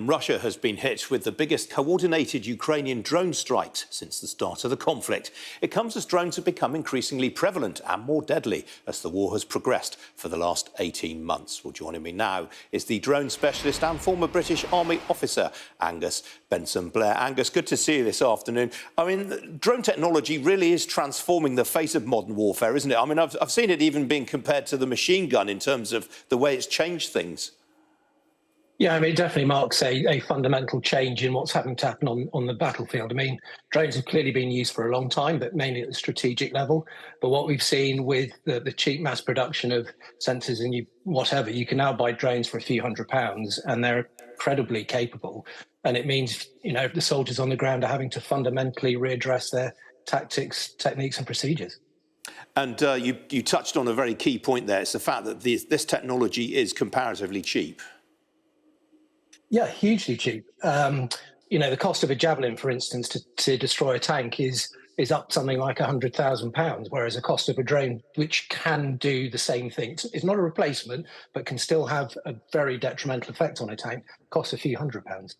Russia has been hit with the biggest coordinated Ukrainian drone strikes since the start of the conflict. It comes as drones have become increasingly prevalent and more deadly as the war has progressed for the last 18 months. Well, joining me now is the drone specialist and former British Army officer, Angus Benson-Blair. Angus, good to see you this afternoon. I mean, drone technology really is transforming the face of modern warfare, isn't it? I mean, I've seen it even being compared to the machine gun in terms of the way it's changed things. Yeah, I mean, it definitely marks a fundamental change in what's having to happen on the battlefield. I mean, drones have clearly been used for a long time, but mainly at the strategic level. But what we've seen with the cheap mass production of sensors and whatever, you can now buy drones for a few £100s, and they're incredibly capable. And it means, the soldiers on the ground are having to fundamentally readdress their tactics, techniques, and procedures. And you touched on a very key point there. It's the fact that this technology is comparatively cheap. Yeah, hugely cheap. The cost of a javelin, for instance, to destroy a tank is up something like £100,000, whereas the cost of a drone, which can do the same thing, it's not a replacement, but can still have a very detrimental effect on a tank, costs a few £100s.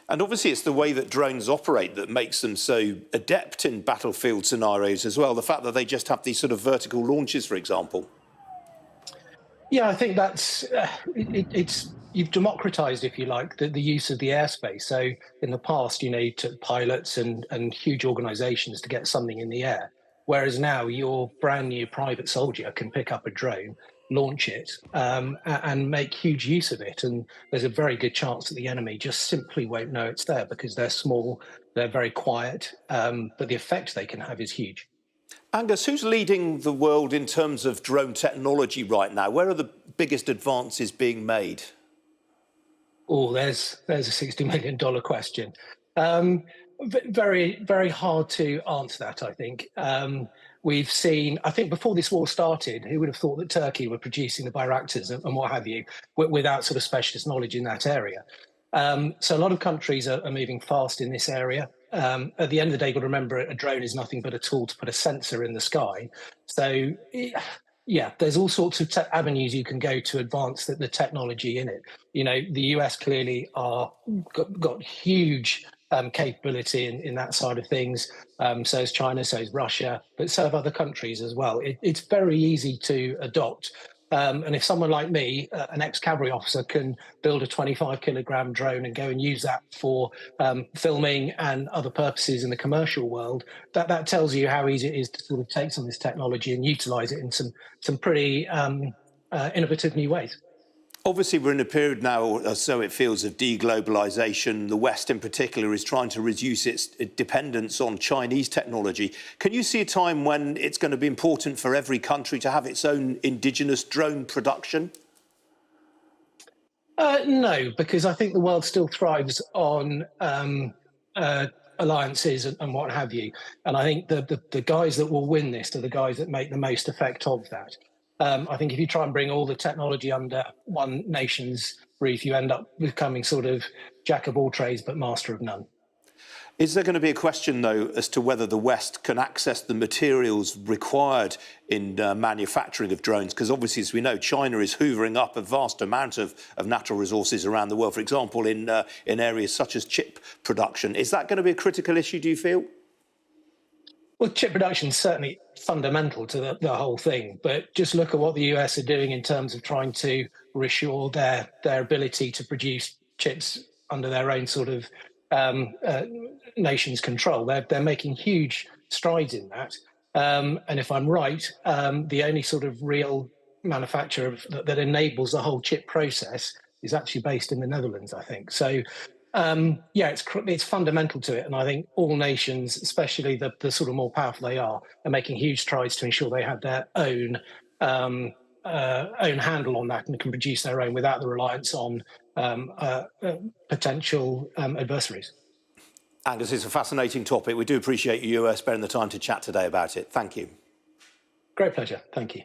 And obviously it's the way that drones operate that makes them so adept in battlefield scenarios as well. The fact that they just have these sort of vertical launches, for example. Yeah, I think that's you've democratized, if you like, the use of the airspace. So in the past, you took pilots and huge organizations to get something in the air, whereas now your brand new private soldier can pick up a drone, launch it, and make huge use of it. And there's a very good chance that the enemy just simply won't know it's there because they're small, they're very quiet, but the effect they can have is huge. Angus, who's leading the world in terms of drone technology right now? Where are the biggest advances being made? Oh, there's a $60 million question. Very, very hard to answer that, I think. We've seen, I think before this war started, who would have thought that Turkey were producing the Bayraktars and what have you, without sort of specialist knowledge in that area. So a lot of countries are moving fast in this area. At the end of the day, you've got to remember a drone is nothing but a tool to put a sensor in the sky. So yeah, there's all sorts of avenues you can go to advance the technology in it. The US clearly got huge capability in that side of things. So is China, so is Russia, but so have other countries as well. It's very easy to adopt. And if someone like me, an ex-cavalry officer, can build a 25-kilogram drone and go and use that for filming and other purposes in the commercial world, that tells you how easy it is to sort of take some of this technology and utilize it in some pretty innovative new ways. Obviously, we're in a period now, or so it feels, of deglobalisation. The West, in particular, is trying to reduce its dependence on Chinese technology. Can you see a time when it's going to be important for every country to have its own indigenous drone production? No, because I think the world still thrives on alliances and what have you. And I think the guys that will win this are the guys that make the most effect of that. I think if you try and bring all the technology under one nation's roof, you end up becoming sort of jack of all trades, but master of none. Is there going to be a question, though, as to whether the West can access the materials required in manufacturing of drones? Because obviously, as we know, China is hoovering up a vast amount of natural resources around the world, for example, in areas such as chip production. Is that going to be a critical issue, do you feel? Well, chip production is certainly fundamental to the whole thing, but just look at what the US are doing in terms of trying to reassure their ability to produce chips under their own sort of nation's control. They're making huge strides in that. And if I'm right, the only sort of real manufacturer that enables the whole chip process is actually based in the Netherlands, I think. So yeah, it's fundamental to it, and I think all nations, especially the sort of more powerful they are making huge strides to ensure they have their own handle on that and can produce their own without the reliance on potential adversaries. Angus, it's a fascinating topic. We do appreciate you spending the time to chat today about it. Thank you. Great pleasure. Thank you.